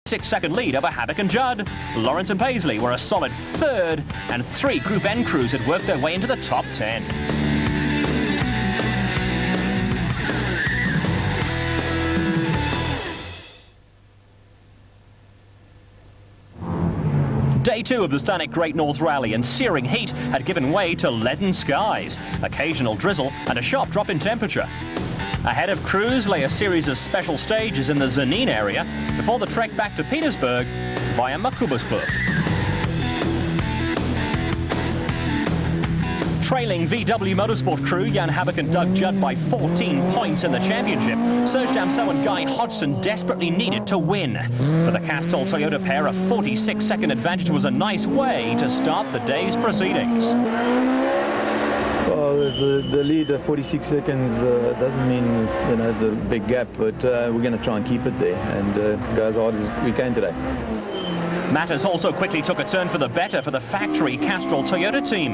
6-second lead over Havoc and Judd. Lawrence and Paisley were a solid third, and 3 Group N crews had worked their way into the top 10. Day 2 of the Stanek Great North Rally, and searing heat had given way to leaden skies, occasional drizzle and a sharp drop in temperature. Ahead of crews lay a series of special stages in the Zanin area before the trek back to Petersburg via Makubuskloof. Trailing VW Motorsport crew Jan Havoc and Doug Judd by 14 points in the championship, Serge Damso and Guy Hodgson desperately needed to win. For the Castrol Toyota pair, a 46-second advantage was a nice way to start the day's proceedings. Well, the lead of 46 seconds doesn't mean it's a big gap, but we're going to try and keep it there and go as hard as we can today. Matters also quickly took a turn for the better for the factory Castrol Toyota team.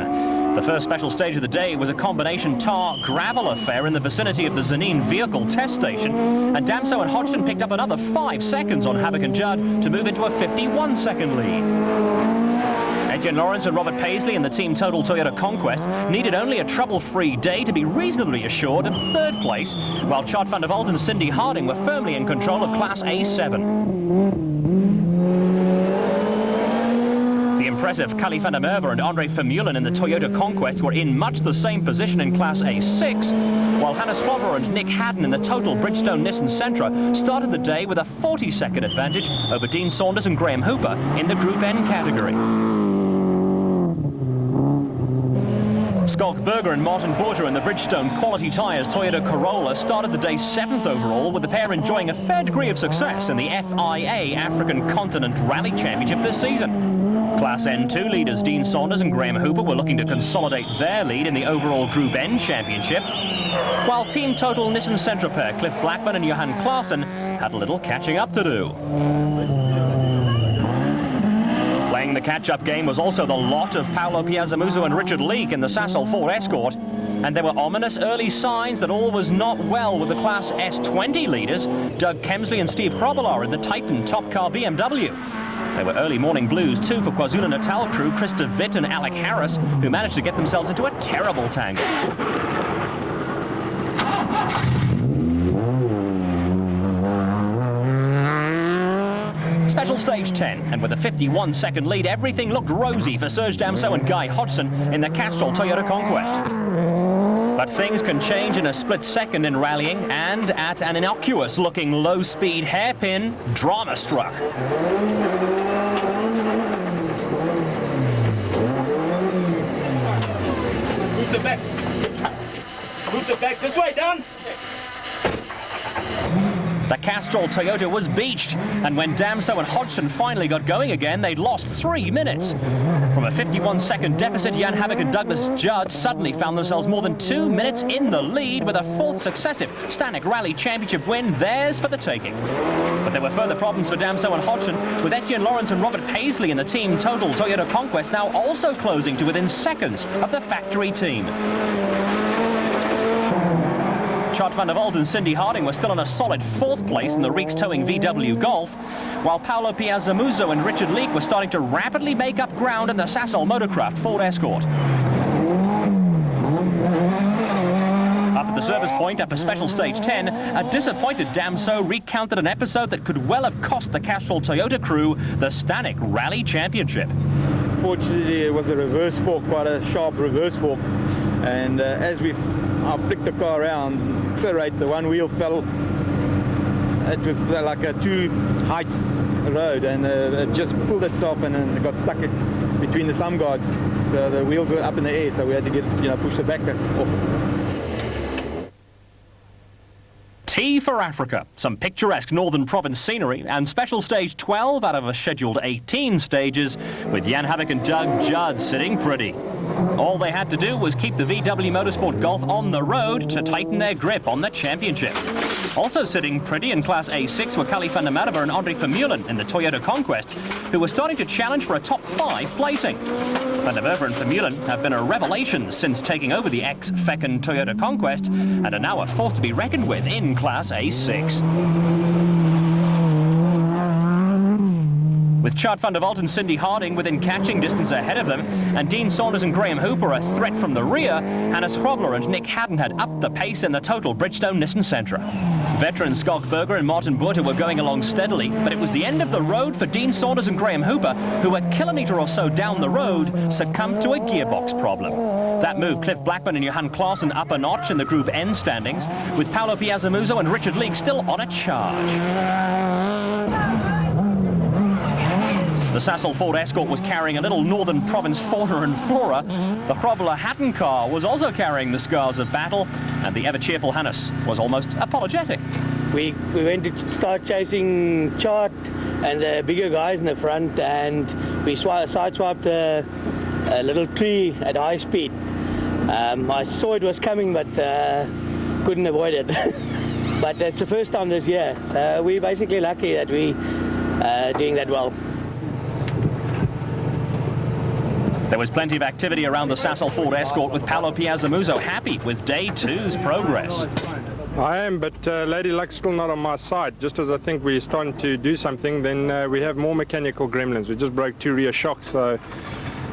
The first special stage of the day was a combination tar-gravel affair in the vicinity of the Zanin vehicle test station, and Damso and Hodgson picked up another 5 seconds on Havoc and Judd to move into a 51-second lead. Etienne Lawrence and Robert Paisley in the team Total Toyota Conquest needed only a trouble-free day to be reasonably assured of third place, while Chad van der Velde and Cindy Harding were firmly in control of Class A7. The impressive Kali van der Merwe and Andre Vermeulen in the Toyota Conquest were in much the same position in Class A6, while Hannes Slobber and Nick Haddon in the Total Bridgestone Nissan Sentra started the day with a 40-second advantage over Dean Saunders and Graham Hooper in the Group N category. Skalk Berger and Martin Borger in the Bridgestone Quality Tires Toyota Corolla started the day 7th overall, with the pair enjoying a fair degree of success in the FIA African Continent Rally Championship this season. Class N2 leaders Dean Saunders and Graham Hooper were looking to consolidate their lead in the overall Group N Championship, while Team Total Nissan Sentra pair Cliff Blackman and Johan Klaassen had a little catching up to do. Playing the catch-up game was also the lot of Paolo Piazzamuso and Richard Leake in the Sasol Ford Escort, and there were ominous early signs that all was not well with the Class S20 leaders, Doug Kemsley and Steve Krobbelaar in the Titan Top Car BMW. There were early morning blues too for KwaZulu-Natal crew Krista Witt and Alec Harris, who managed to get themselves into a terrible tangle. Special stage 10, and with a 51-second lead, everything looked rosy for Serge Damso and Guy Hodgson in the Castrol Toyota Conquest. But things can change in a split second in rallying, and at an innocuous-looking low-speed hairpin, drama struck. Move the back. Move the back this way, down. The Castrol Toyota was beached, and when Damso and Hodgson finally got going again, they'd lost 3 minutes. From a 51-second deficit, Jan Havoc and Douglas Judd suddenly found themselves more than 2 minutes in the lead, with a 4th successive Stanek Rally Championship win theirs for the taking. But there were further problems for Damso and Hodgson, with Etienne Lawrence and Robert Paisley in the team Total Toyota Conquest now also closing to within seconds of the factory team. Chad van der Velde and Cindy Harding were still in a solid 4th place in the Reeks Towing VW Golf, while Paolo Piazzamuso and Richard Leake were starting to rapidly make up ground in the Sasol Motorcraft Ford Escort. Up at the service point after special stage 10, a disappointed Damso recounted an episode that could well have cost the Castrol Toyota crew the Stanek Rally Championship. Fortunately, it was a reverse fork, quite a sharp reverse fork, and as I flicked the car around and accelerated, the one wheel fell. It was like a 2 heights road, and it just pulled itself and it got stuck between the sun guards. So the wheels were up in the air, so we had to get, push the back off. T for Africa, some picturesque Northern Province scenery, and special stage 12 out of a scheduled 18 stages, with Jan Havoc and Doug Judd sitting pretty. All they had to do was keep the VW Motorsport Golf on the road to tighten their grip on the championship. Also sitting pretty in Class A6 were Kali van der Merwe and Andre Vermeulen in the Toyota Conquest, who were starting to challenge for a top 5 placing. Van der Merwe and Vermeulen have been a revelation since taking over the ex-Feckin Toyota Conquest, and are now a force to be reckoned with in Class A6. with Chart van der Walt and Cindy Harding within catching distance ahead of them, and Dean Saunders and Graham Hooper a threat from the rear. Hannes Hrobler and Nick Haddon had upped the pace in the total Bridgestone Nissan Sentra. Veterans Schalk Burger and Martin Botha were going along steadily, but it was the end of the road for Dean Saunders and Graham Hooper, who a kilometre or so down the road succumbed to a gearbox problem. That moved Cliff Blackman and Johan Claassen up a notch in the Group N standings, with Paolo Piazzamuso and Richard Leake still on a charge. The Sasol Ford Escort was carrying a little Northern Province fauna and flora. The Hrobler Hatton car was also carrying the scars of battle, and the ever-cheerful Hannes was almost apologetic. We went to start chasing Chart and the bigger guys in the front, and we sideswiped a little tree at high speed. I saw it was coming, but couldn't avoid it. But it's the first time this year, so we're basically lucky that we doing that well. There was plenty of activity around the Sasol Ford Escort, with Paolo Piazzamuso happy with day 2's progress. I am, but Lady Luck's still not on my side. Just as I think we're starting to do something, then we have more mechanical gremlins. We just broke 2 rear shocks, so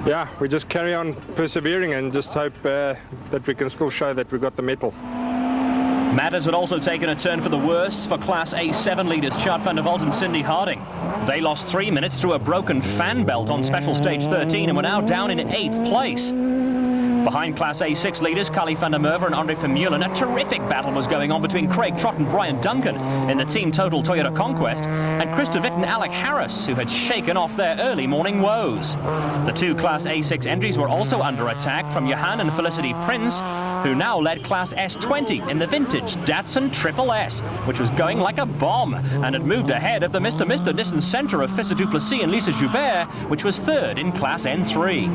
yeah, we just carry on persevering and just hope that we can still show that we got the metal. Matters had also taken a turn for the worse for Class A7 leaders Chart van der Walt and Cindy Harding. They lost 3 minutes through a broken fan belt on Special Stage 13 and were now down in 8th place. Behind Class A6 leaders Carly van der Merwe and Andre Vermeulen, a terrific battle was going on between Craig Trott and Brian Duncan in the Team Total Toyota Conquest, and Chris de Witt and Alec Harris, who had shaken off their early morning woes. The 2 Class A6 entries were also under attack from Johan and Felicity Prince, who now led Class S20 in the vintage Datsun Triple S, which was going like a bomb and had moved ahead of the Mr. Nissan Sentra of Fissa Duplessis and Lisa Joubert, which was 3rd in Class N3.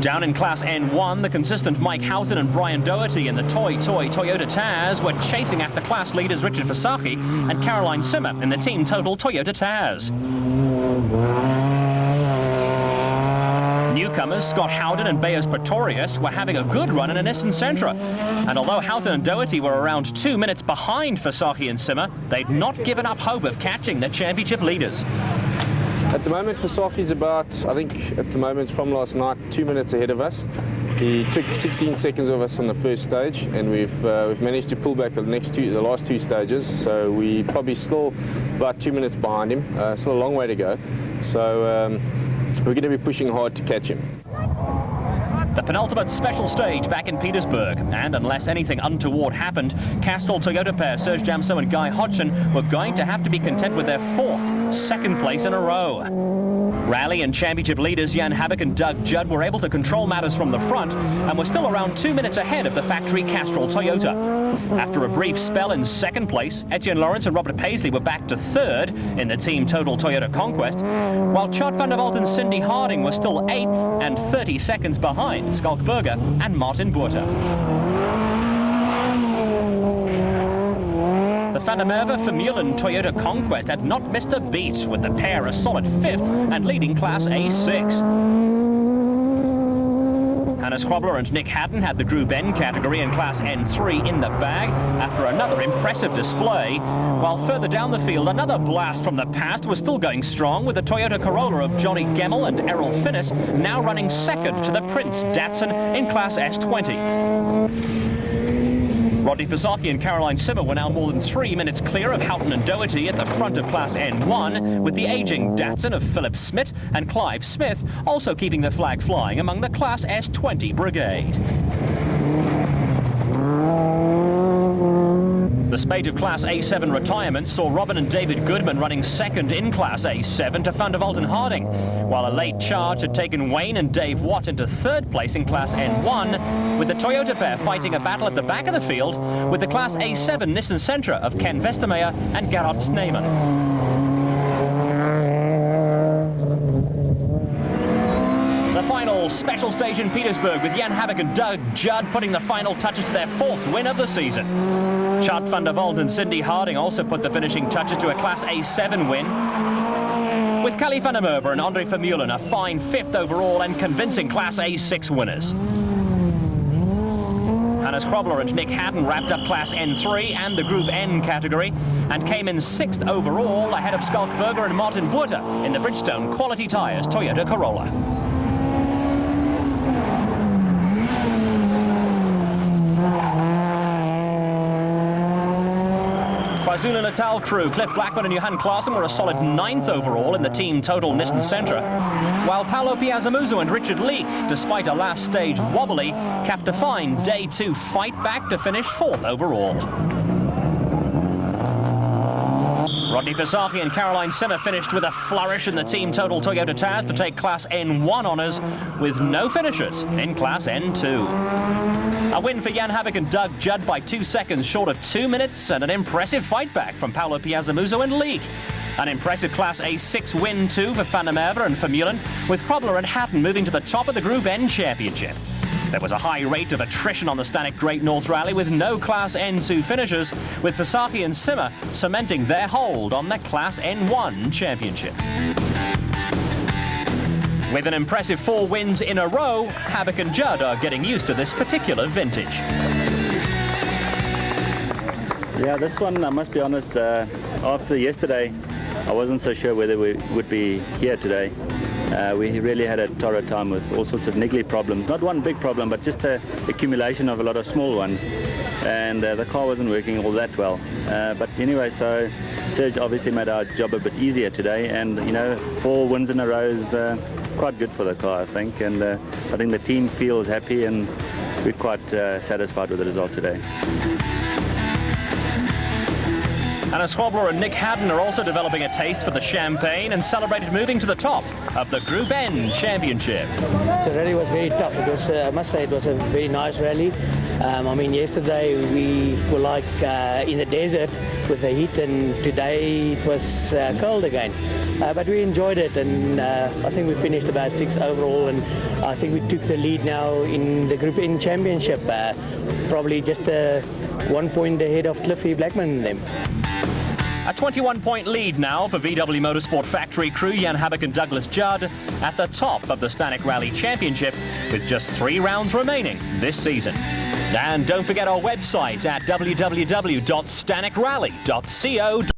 Down in Class N1, the consistent Mike Houghton and Brian Doherty in the Toy Toyota Taz were chasing after class leaders Richard Fasaki and Caroline Simmer in the Team Total Toyota Taz. Newcomers Scott Howden and Bayers Pretorius were having a good run in a Nissan Sentra, and although Houghton and Doherty were around 2 minutes behind Fasaki and Simmer, they'd not given up hope of catching the championship leaders. At the moment, Fasaki's about, I think, at the moment from last night, 2 minutes ahead of us. He took 16 seconds of us on the first stage, and we've managed to pull back the last 2 stages. So we probably still about 2 minutes behind him. Still a long way to go. So we're going to be pushing hard to catch him. The penultimate special stage back in Petersburg, and unless anything untoward happened, Castrol Toyota pair Serge Damso and Guy Hodgson were going to have to be content with their 4th second place in a row. Rally and championship leaders Jan Habak and Doug Judd were able to control matters from the front and were still around 2 minutes ahead of the factory Castrol Toyota. After a brief spell in 2nd place, Etienne Lawrence and Robert Paisley were back to 3rd in the Team Total Toyota Conquest, while Chart van der Walt and Cindy Harding were still 8th and 30 seconds behind Schalk Burger and Martin Botha. The van der Merwe Vermeulen Toyota Conquest had not missed a beat, with the pair a solid 5th and leading Class A6. Hannes Hrobler and Nick Haddon had the Group N category and Class N3 in the bag after another impressive display, while further down the field another blast from the past was still going strong, with the Toyota Corolla of Johnny Gemmell and Errol Finnis now running 2nd to the Prince Datsun in Class S20. Rodney Fasaki and Caroline Simmer were now more than 3 minutes clear of Houghton and Doherty at the front of Class N1, with the aging Datsun of Philip Smith and Clive Smith also keeping the flag flying among the Class S20 brigade. The spate of Class A7 retirements saw Robin and David Goodman running 2nd in Class A7 to Van der Walt and Harding, while a late charge had taken Wayne and Dave Watt into 3rd place in Class N1, with the Toyota pair fighting a battle at the back of the field with the Class A7 Nissan Sentra of Ken Vestermeyer and Gerhard Sneyman. The final special stage in Petersburg, with Jan Habak and Doug Judd putting the final touches to their 4th win of the season. Chart van der Walt and Cindy Harding also put the finishing touches to a Class A7 win, with Carly van der Merwe and Andre Vermeulen a fine 5th overall and convincing Class A6 winners. Hannes Krobler and Nick Haddon wrapped up Class N3 and the Group N category and came in 6th overall ahead of Skalkberger and Martin Buerta in the Bridgestone Quality Tyres Toyota Corolla. KwaZulu-Natal crew, Cliff Blackman and Johan Klaassen were a solid 9th overall in the team total Nissan Sentra, while Paulo Piazzamuso and Richard Leek, despite a last stage wobbly, capped a fine Day 2 fight back to finish 4th overall. Rodney Fasaki and Caroline Simmer finished with a flourish in the team total Toyota Taz to take Class N1 honours with no finishers in Class N2. A win for Jan Havik and Doug Judd by 2 seconds short of 2 minutes, and an impressive fight back from Paulo Piazzamuso and Leek. An impressive Class A6 win too for Van der Merwe and Vermeulen, with Krobler and Hatton moving to the top of the Group N championship. There was a high rate of attrition on the Stanek Great North Rally with no Class N2 finishers, with Fasaki and Simmer cementing their hold on the Class N1 championship. With an impressive 4 wins in a row, Havik and Judd are getting used to this particular vintage. Yeah, this one, I must be honest, after yesterday, I wasn't so sure whether we would be here today. We really had a torrid time with all sorts of niggly problems. Not one big problem, but just an accumulation of a lot of small ones. And the car wasn't working all that well. But anyway, so Serge obviously made our job a bit easier today. And, you know, 4 wins in a row is quite good for the car, I think. And I think the team feels happy, and we're quite satisfied with the result today. Hannes Krobler and Nick Haddon are also developing a taste for the champagne and celebrated moving to the top of the Group N championship. The rally was very tough. It was, I must say, it was a very nice rally. I mean, yesterday we were like in the desert with the heat, and today it was cold again. But we enjoyed it, and I think we finished about 6th overall, and I think we took the lead now in the Group N championship, probably just 1 point ahead of Cliffy Blackman and them. A 21-point lead now for VW Motorsport factory crew Jan Havik and Douglas Judd at the top of the Stanek Rally Championship with just 3 rounds remaining this season. And don't forget our website at www.stanekrally.co.